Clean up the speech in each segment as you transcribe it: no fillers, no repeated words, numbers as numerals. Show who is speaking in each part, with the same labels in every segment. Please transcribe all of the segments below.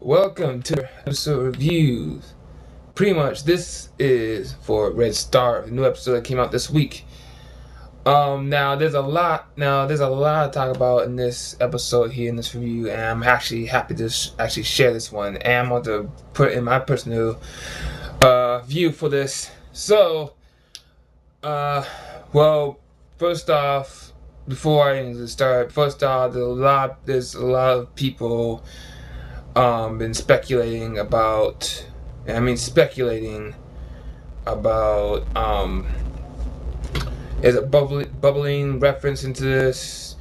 Speaker 1: Welcome to episode reviews. Pretty much, this is for Red Star, the new episode that came out this week. Now there's a lot to talk about in this episode here in this review, and I'm actually happy to actually share this one, and I'm going to put in my personal view for this. So, well, first off, before I even start, there's a lot of people been speculating about is a bubbling reference into this.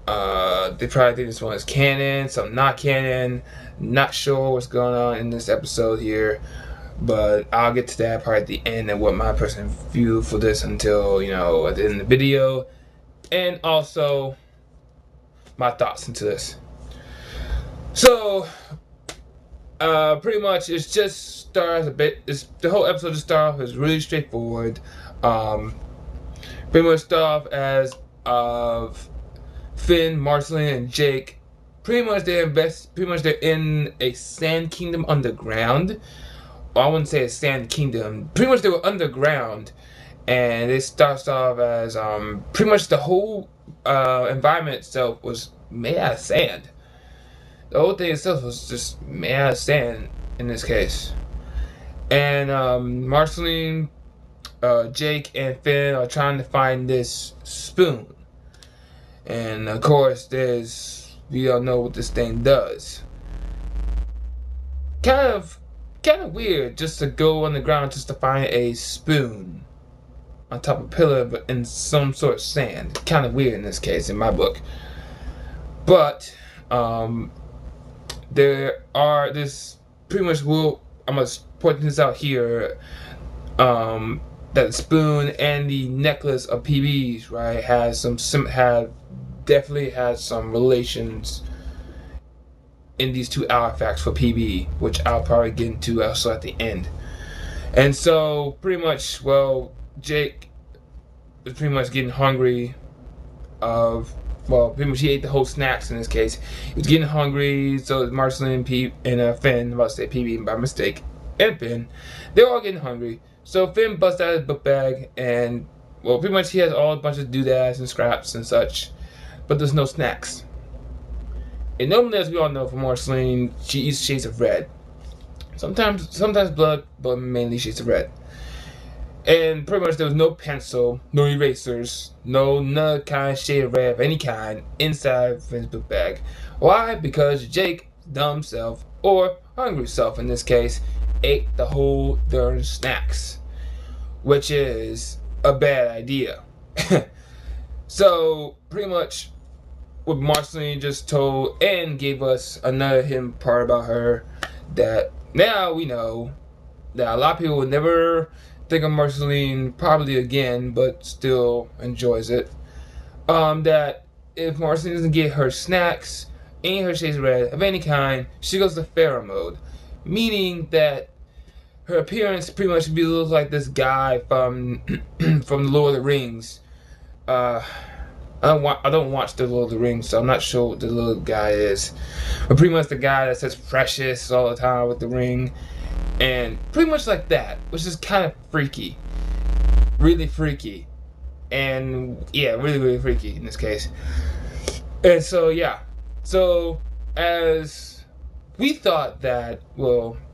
Speaker 1: They probably think this one is canon, some not canon. Not sure what's going on in this episode here, but I'll get to that part at the end and what my personal view for this until at the end of the video, and also my thoughts into this. So, pretty much it just starts a bit. The whole episode just starts off is really straightforward. Pretty much start off as of Finn, Marceline, and Jake. Pretty much they're in a sand kingdom underground. Well, I wouldn't say a sand kingdom. Pretty much they were underground, and it starts off as pretty much the whole environment itself was made out of sand. The whole thing itself was just made out of sand in this case. And Marceline, Jake, and Finn are trying to find this spoon. And of course, we all know what this thing does. Kind of weird just to go on the ground just to find a spoon on top of a pillar, but in some sort of sand. Kind of weird in this case, in my book. But I'm gonna point this out here, that the spoon and the necklace of PBs, right, definitely has some relations in these two artifacts for PB, which I'll probably get into also at the end. And so pretty much, Jake was pretty much getting hungry pretty much he ate the whole snacks in this case. He was getting hungry, so Marceline and Finn, I'm about to say PB by mistake, and Finn, they're all getting hungry. So Finn busts out his book bag, and pretty much he has a bunch of doodads and scraps and such, but there's no snacks. And normally, as we all know from Marceline, she eats shades of red. Sometimes blood, but mainly shades of red. And pretty much there was no pencil, no erasers, no kind of shade of red of any kind inside Finn's book bag. Why? Because Jake, dumb self, or hungry self in this case, ate the whole darn snacks, which is a bad idea. So pretty much what Marceline just told and gave us another hidden part about her, that now we know that a lot of people would never think of Marceline probably again, but still enjoys it. That if Marceline doesn't get her snacks and her shades of red of any kind, she goes to Pharaoh mode, meaning that her appearance pretty much looks like this guy from from the Lord of the Rings. I don't watch the Lord of the Rings, so I'm not sure what the little guy is, but pretty much the guy that says precious all the time with the ring. And pretty much like that, which is kind of freaky. Really freaky. And yeah, really, really freaky in this case. And so, yeah. So, as we thought that,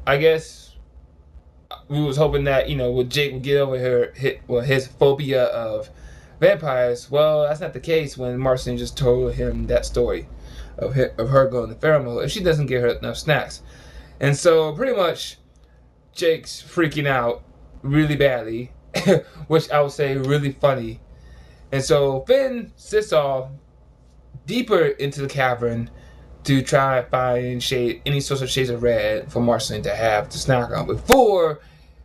Speaker 1: I guess we was hoping that, Jake would get over his phobia of vampires. Well, that's not the case when Marceline just told him that story of her going to Pharaoh mode if she doesn't get her enough snacks. And so, pretty much, Jake's freaking out really badly, which I would say really funny. And so Finn sits off deeper into the cavern to try and find any sorts of shades of red for Marceline to have to snack on before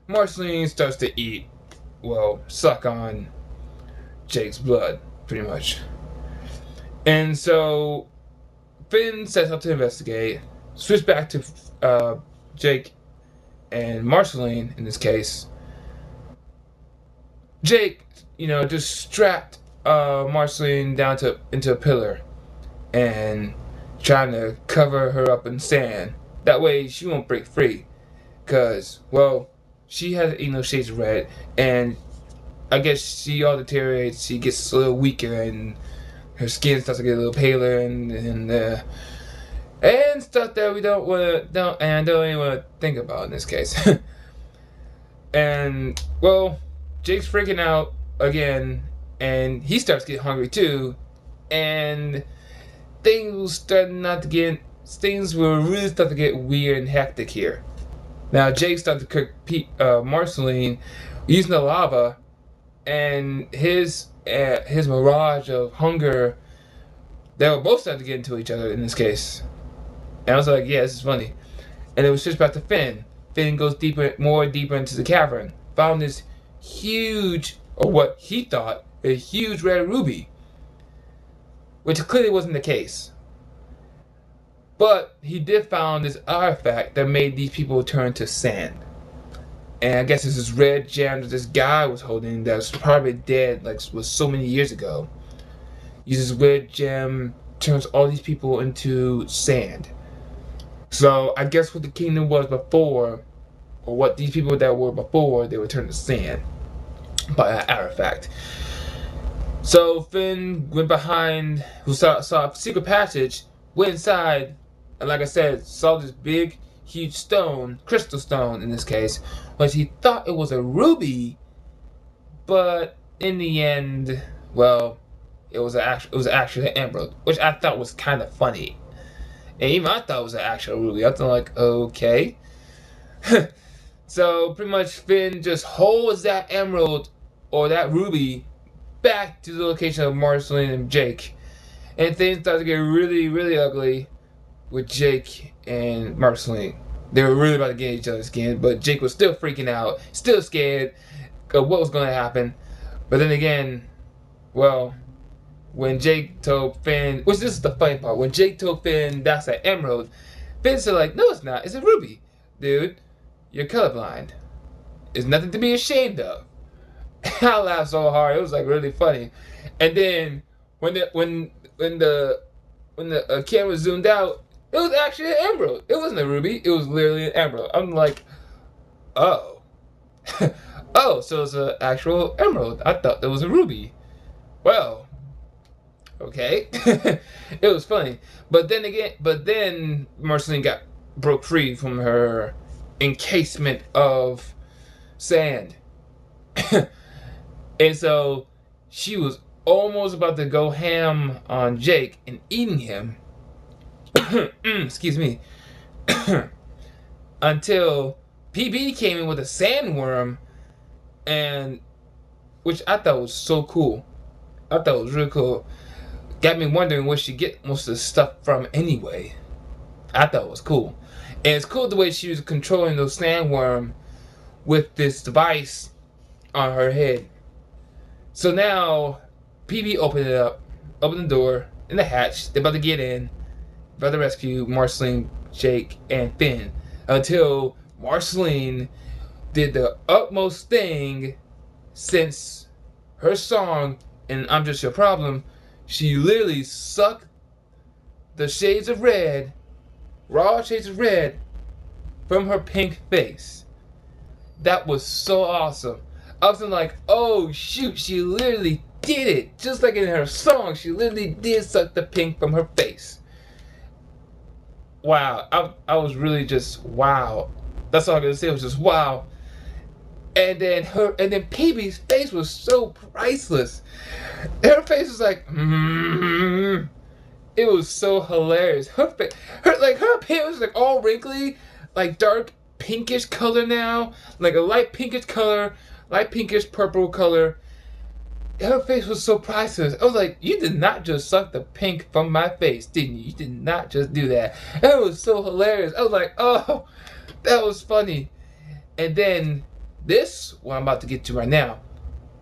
Speaker 1: Marceline starts to suck on Jake's blood, pretty much. And so Finn sets out to investigate, switch back to Jake and Marceline in this case. Jake, just strapped Marceline down into a pillar and trying to cover her up in sand That way she won't break free. Cause, well, she has shades of red, and I guess she all deteriorates. She gets a little weaker, and her skin starts to get a little paler, and stuff that we don't even want to think about in this case. And well, Jake's freaking out again, and he starts getting hungry too, and things will really start to get weird and hectic here. Now Jake started to cook Marceline using the lava, and his mirage of hunger. They were both starting to get into each other in this case, and I was like, yeah, this is funny. And it was switched back to Finn. Finn goes more deeper into the cavern, found this huge, or what he thought, a huge red ruby, which clearly wasn't the case. But he did find this artifact that made these people turn to sand. And I guess it's this red gem that this guy was holding that was probably dead, was so many years ago. Uses red gem, turns all these people into sand. So I guess what the kingdom was before, or what these people that were before, they were turned to sand by an artifact. So Finn went behind, who saw a secret passage, went inside, and like I said, saw this big, huge stone, crystal stone in this case, which he thought it was a ruby, but in the end, well, it was actually an emerald, which I thought was kind of funny. And even I thought it was an actual ruby. I thought, like, okay. So pretty much Finn just holds that emerald or that ruby back to the location of Marceline and Jake. And things started to get really, really ugly with Jake and Marceline. They were really about to get each other's skin, but Jake was still freaking out, still scared of what was going to happen. But then again, well, when Jake told Finn, which this is the funny part, when Jake told Finn that's an emerald, Finn said like, no it's not, it's a ruby. Dude, you're colorblind. It's nothing to be ashamed of. I laughed so hard, it was like really funny. And then when the camera zoomed out, it was actually an emerald. It wasn't a ruby, it was literally an emerald. I'm like, oh. Oh, so it's an actual emerald. I thought that was a ruby. Well, okay. It was funny. But then Marceline broke free from her encasement of sand. And so she was almost about to go ham on Jake and eating him. Excuse me. Until PB came in with a sandworm, and which I thought was so cool. I thought it was really cool. Got me wondering where she get most of the stuff from anyway. I thought it was cool. And it's cool the way she was controlling those sandworm with this device on her head. So now PB opened the door in the hatch. They're about to get in, about to rescue Marceline, Jake, and Finn. Until Marceline did the utmost thing since her song and I'm Just Your Problem. She literally sucked the shades of red, raw shades of red, from her pink face. That was so awesome. I was like, oh shoot, she literally did it. Just like in her song, she literally did suck the pink from her face. Wow, I was really just wow. That's all I could say, was just wow. And then PB's face was so priceless. Her face was like, It was so hilarious. Her hair was like all wrinkly, like dark pinkish color now, like a light pinkish color, light pinkish purple color. Her face was so priceless. I was like, you did not just suck the pink from my face, didn't you? You did not just do that. That was so hilarious. I was like, oh, that was funny. And then this, what I'm about to get to right now,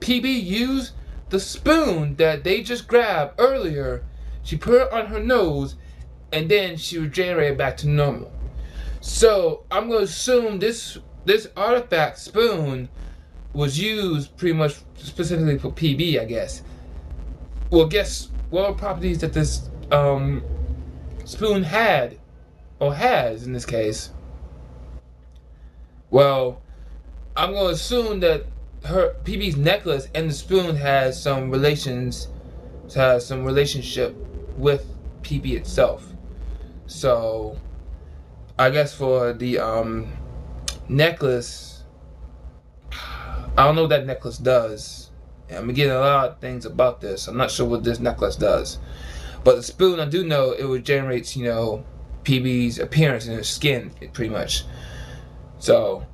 Speaker 1: PB used the spoon that they just grabbed earlier. She put it on her nose, and then she regenerated back to normal. So I'm going to assume this artifact spoon was used pretty much specifically for PB, I guess. Well, guess what properties that this spoon had, or has in this case. Well, I'm going to assume that her PB's necklace and the spoon has some relationship with PB itself. So I guess for the necklace, I don't know what that necklace does. I'm getting a lot of things about this. I'm not sure what this necklace does. But the spoon, I do know it generates, PB's appearance in her skin, pretty much. So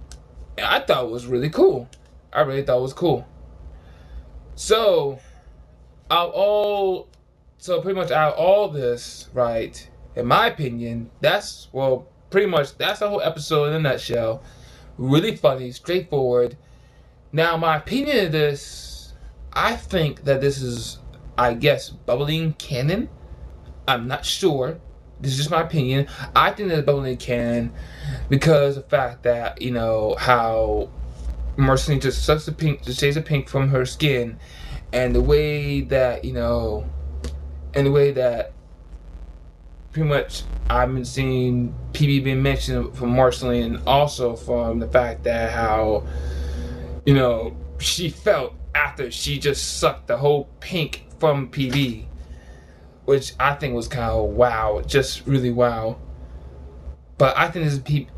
Speaker 1: I thought it was really cool. I really thought it was cool. So pretty much out of all this, right? In my opinion, pretty much that's the whole episode in a nutshell. Really funny, straightforward. Now, my opinion of this, I think that this is, I guess, bubbling canon. I'm not sure. This is just my opinion. I think that it's bubbling canon because of the fact that, how Marceline just sucks the shades of pink from her skin, and the way that, pretty much I've been seeing PB being mentioned from Marceline, and also from the fact that how, she felt after she just sucked the whole pink from PB, which I think was kind of wow, just really wow. But I think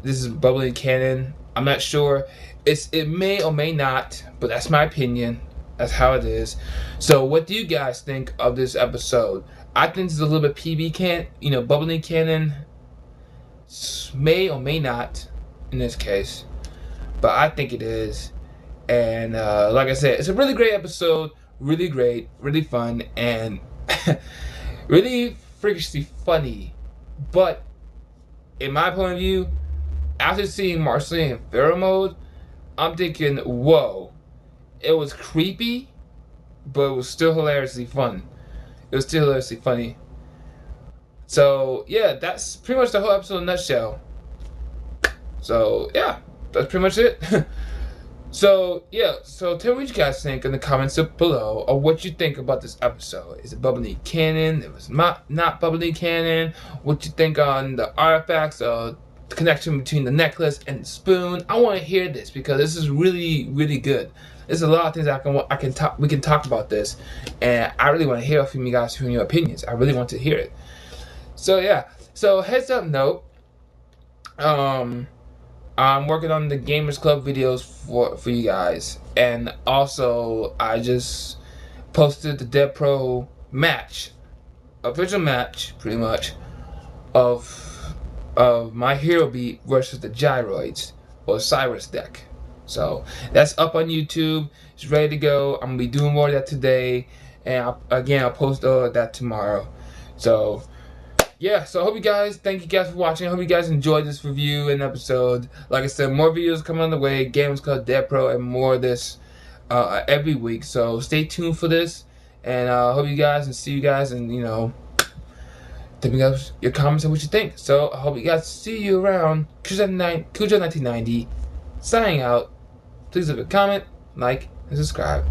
Speaker 1: this is bubbling canon. I'm not sure. It may or may not, but that's my opinion. That's how it is. So what do you guys think of this episode? I think it's a little bit PB bubbling canon. May or may not in this case, but I think it is. And like I said, it's a really great episode. Really great, really fun, and really freakishly funny. But in my point of view, after seeing Marceline in Pharaoh mode, I'm thinking, whoa. It was creepy, but it was still hilariously fun. It was still hilariously funny. So, yeah, that's pretty much the whole episode in a nutshell. So, yeah, that's pretty much it. So, yeah, so tell me what you guys think in the comments up below, or what you think about this episode. Is it bubbly canon? It was not bubbly canon. What you think on the artifacts, the connection between the necklace and the spoon? I want to hear this because this is really, really good. There's a lot of things we can talk about this, and I really want to hear from you guys, from your opinions. I really want to hear it. So yeah, so heads up note, I'm working on the Gamers Club videos for you guys, and also I just posted the Dead Pro match, official match, pretty much, of my Hero Beat versus the Gyroids or Cyrus deck. So that's up on YouTube. It's ready to go. I'm gonna be doing more of that today, and I'll post all of that tomorrow. So yeah, so thank you guys for watching. I hope you guys enjoyed this review and episode. Like I said, more videos coming on the way. Games called Dead Pro and more of this every week. So stay tuned for this, and I hope you guys and see you guys, and tell me guys your comments and what you think. So I hope you guys see you around. Cujo1990 signing out. Please leave a comment, like, and subscribe.